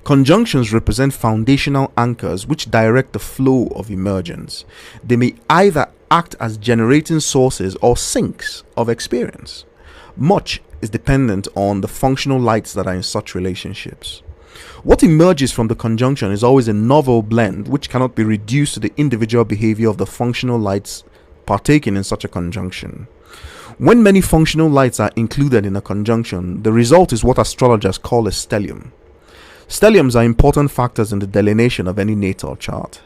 Conjunctions represent foundational anchors which direct the flow of emergence. They may either act as generating sources or sinks of experience. Much is dependent on the functional lights that are in such relationships. What emerges from the conjunction is always a novel blend which cannot be reduced to the individual behavior of the functional lights partaking in such a conjunction. When many functional lights are included in a conjunction, the result is what astrologers call a stellium. Stelliums are important factors in the delineation of any natal chart.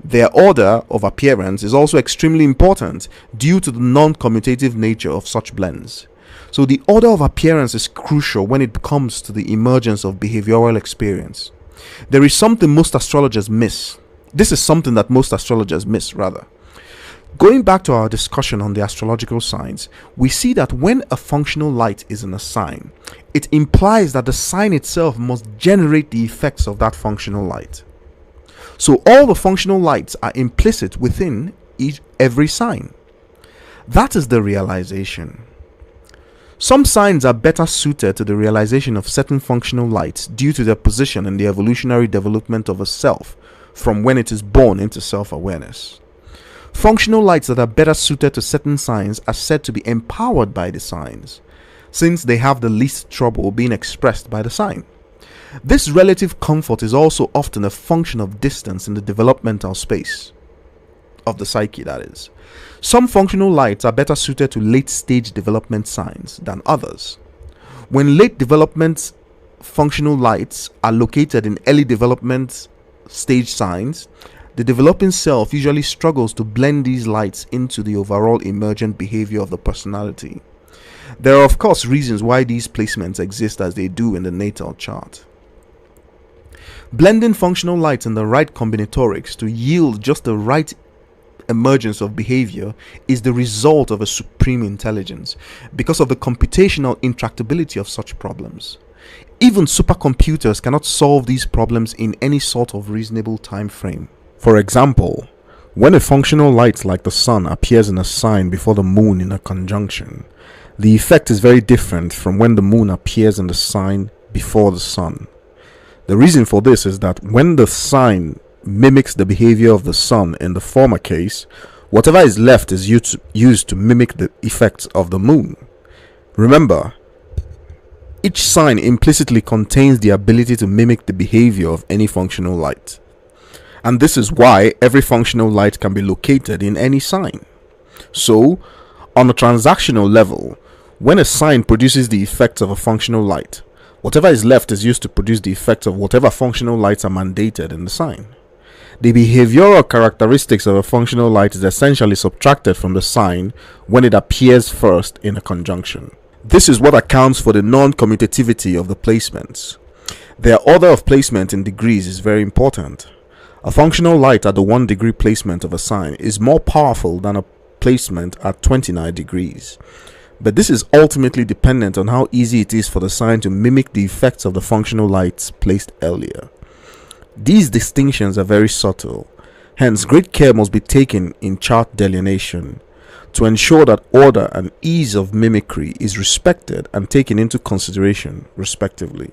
Their order of appearance is also extremely important due to the non-commutative nature of such blends. So the order of appearance is crucial when it comes to the emergence of behavioral experience. There is something most astrologers miss. This is something that most astrologers miss, rather. Going back to our discussion on the astrological signs, we see that when a functional light is in a sign, it implies that the sign itself must generate the effects of that functional light. So all the functional lights are implicit within every sign. That is the realization. Some signs are better suited to the realization of certain functional lights due to their position in the evolutionary development of a self from when it is born into self-awareness. Functional lights that are better suited to certain signs are said to be empowered by the signs, since they have the least trouble being expressed by the sign. This relative comfort is also often a function of distance in the developmental space of the psyche, that is. Some functional lights are better suited to late stage development signs than others. When late development functional lights are located in early development stage signs, the developing self usually struggles to blend these lights into the overall emergent behavior of the personality. There are of course reasons why these placements exist as they do in the natal chart. Blending functional lights in the right combinatorics to yield just the right emergence of behavior is the result of a supreme intelligence because of the computational intractability of such problems. Even supercomputers cannot solve these problems in any sort of reasonable time frame. For example, when a functional light like the sun appears in a sign before the moon in a conjunction, the effect is very different from when the moon appears in the sign before the sun. The reason for this is that when the sign mimics the behavior of the sun in the former case, whatever is left is used to mimic the effects of the moon. Remember, each sign implicitly contains the ability to mimic the behavior of any functional light. And this is why every functional light can be located in any sign. So, on a transactional level, when a sign produces the effects of a functional light, whatever is left is used to produce the effects of whatever functional lights are mandated in the sign. The behavioral characteristics of a functional light is essentially subtracted from the sign when it appears first in a conjunction. This is what accounts for the non-commutativity of the placements. Their order of placement in degrees is very important. A functional light at the 1 degree placement of a sign is more powerful than a placement at 29 degrees. But this is ultimately dependent on how easy it is for the sign to mimic the effects of the functional lights placed earlier. These distinctions are very subtle, hence great care must be taken in chart delineation to ensure that order and ease of mimicry is respected and taken into consideration respectively.